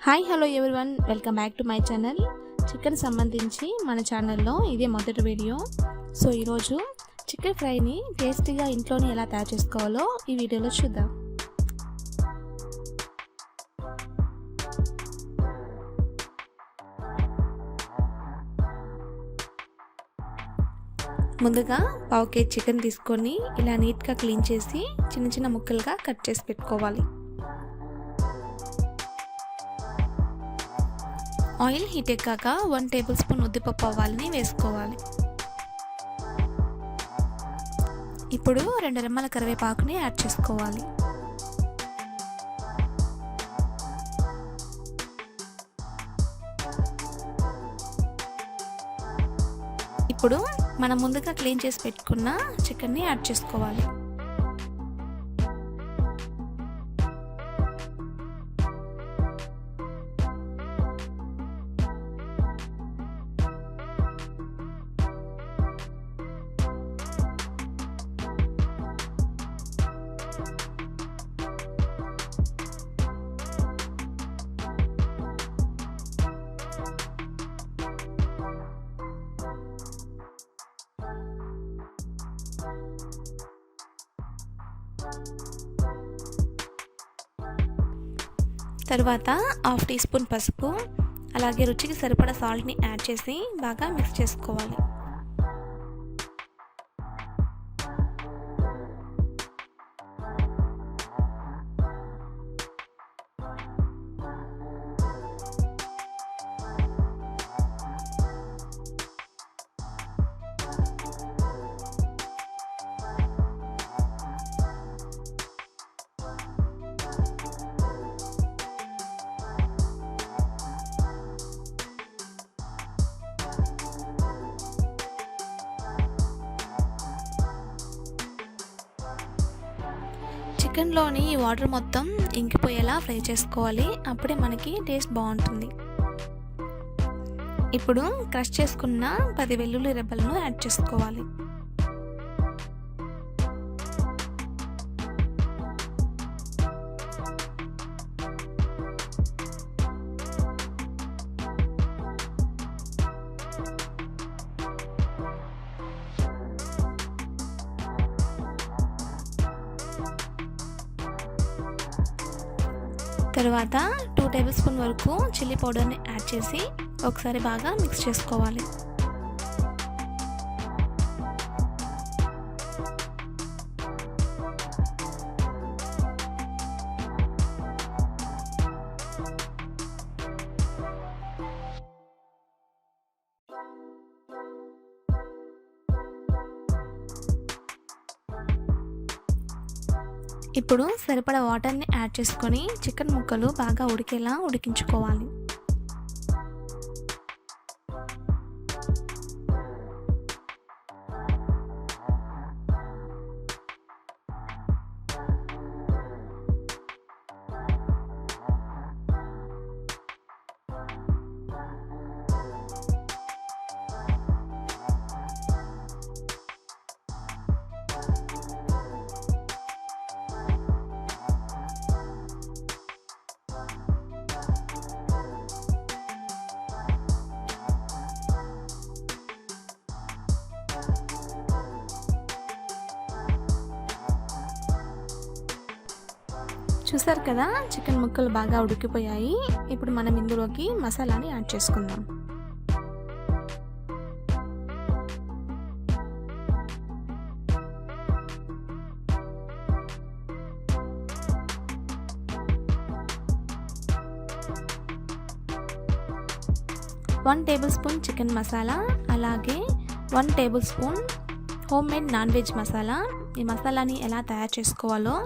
Hi hello everyone, welcome back to my channel. Chicken సంబంధించి మన ఛానల్లో ఇదే మొదటి వీడియో. సో ఈరోజు చికెన్ ఫ్రైని టేస్టీగా ఇంట్లోనే ఎలా తయారు చేసుకోవాలో ఈ వీడియోలో చూద్దాం. ముందుగా పావు కేజీ చికెన్ తీసుకొని ఇలా నీట్గా క్లీన్ చేసి చిన్న చిన్న ముక్కలుగా కట్ చేసి పెట్టుకోవాలి. ఆయిల్ హీట్ ఎక్కాక 1 టేబుల్ స్పూన్ ఉద్దిపప్పు ఆవాలని వేసుకోవాలి. ఇప్పుడు 2 రెమ్మల కరివేపాకుని యాడ్ చేసుకోవాలి. ఇప్పుడు మనం ముందుగా క్లీన్ చేసి పెట్టుకున్న చికెన్ని యాడ్ చేసుకోవాలి. తర్వాత 1/2 టీ స్పూన్ పసుపు, అలాగే రుచికి సరిపడా సాల్ట్ని యాడ్ చేసి బాగా మిక్స్ చేసుకోవాలి. చికెన్లోని వాటర్ మొత్తం ఇంకిపోయేలా ఫ్రై చేసుకోవాలి. అప్పుడే మనకి టేస్ట్ బాగుంటుంది. ఇప్పుడు క్రష్ చేసుకున్న 10 వెల్లుల్లి రెబ్బలను యాడ్ చేసుకోవాలి. తర్వాత 2 టేబుల్ స్పూన్ వరకు చిల్లీ పౌడర్ని యాడ్ చేసి ఒకసారి బాగా మిక్స్ చేసుకోవాలి. ఇప్పుడు సరిపడా వాటర్ని యాడ్ చేసుకొని చికెన్ ముక్కలు బాగా ఉడికేలా ఉడికించుకోవాలి. చూసారు కదా, చికెన్ ముక్కలు బాగా ఉడికిపోయాయి. ఇప్పుడు మనం ఇందులోకి మసాలాని యాడ్ చేసుకుందాం. One table spoon chicken masala, అలాగే 1 table spoon homemade non veg masala. ఈ మసాలాని ఎలా తయారు చేసుకోవాలో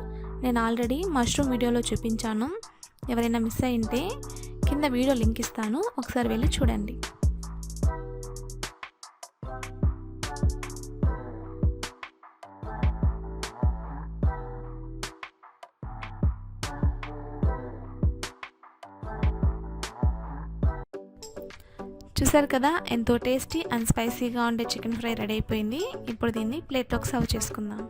నేను ఆల్రెడీ మష్రూమ్ వీడియోలో చూపించాను. ఎవరైనా మిస్ అయింటే కింద వీడియో లింక్ ఇస్తాను, ఒకసారి వెళ్ళి చూడండి. చూసారు కదా, ఎంతో టేస్టీ అండ్ స్పైసీగా ఉండే చికెన్ ఫ్రై రెడీ అయిపోయింది. ఇప్పుడు దీన్ని ప్లేట్లోకి సర్వ్ చేసుకుందాం.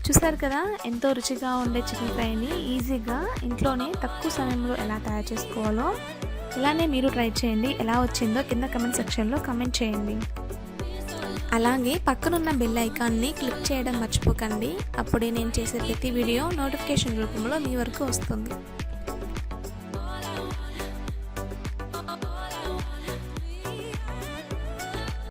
చూసారు కదా ఎంతో రుచిగా ఉండే చికెన్ ఫ్రైని ఈజీగా ఇంట్లోనే తక్కువ సమయంలో ఎలా తయారు చేసుకోవాలో. ఇలానే మీరు ట్రై చేయండి. ఎలా వచ్చిందో కింద కమెంట్ సెక్షన్లో కమెంట్ చేయండి. అలాగే పక్కనున్న బెల్ ఐకాన్ని క్లిక్ చేయడం మర్చిపోకండి. అప్పుడే నేను చేసే ప్రతి వీడియో నోటిఫికేషన్ రూపంలో మీ వరకు వస్తుంది.